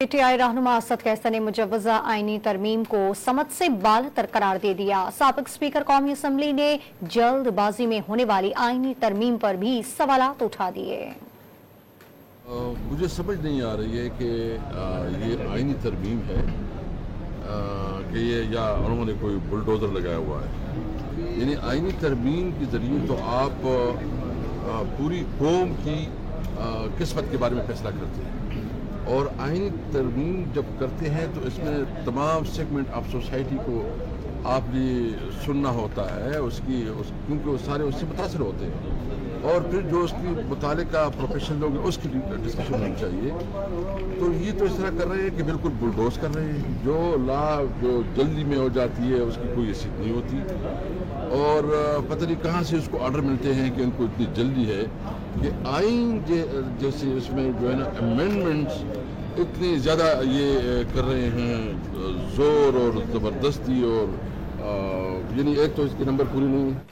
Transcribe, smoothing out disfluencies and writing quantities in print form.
PTI रहनुमा असद कैसर ने मुजव्वजा आईनी तरमीम को समझ से बालतर करार दे दिया। साबिक स्पीकर कौमी असम्बली ने जल्दबाजी में होने वाली आईनी तरमीम पर भी सवालात उठा दिए। मुझे समझ नहीं आ रही है कि ये आईनी तरमीम है कि ये या उन्होंने कोई बुलडोज़र लगाया हुआ है। यानी आईनी तरमीम के ज़रिए तो आप पूरी कौम की किस्मत के बारे में फैसला करते हैं, और आईनी तरमीम जब करते हैं तो इसमें तमाम सेगमेंट ऑफ सोसाइटी को आपने सुनना होता है क्योंकि वो सारे उससे मुतासर होते हैं, और फिर जो उसकी मुतालिका प्रोफेशनल लोग हैं उसकी डिस्कशन होनी चाहिए। तो ये तो इस तरह कर रहे हैं कि बिल्कुल बुलडोज कर रहे हैं। जो जो जल्दी में हो जाती है उसकी कोई हैसियत नहीं होती, और पता नहीं कहाँ से उसको आर्डर मिलते हैं कि उनको इतनी जल्दी है कि आइन जैसे इसमें जो है ना अमेंडमेंट्स इतनी ज़्यादा ये कर रहे हैं ज़ोर और ज़बरदस्ती, और यानी एक तो इसके नंबर पूरी नहीं है।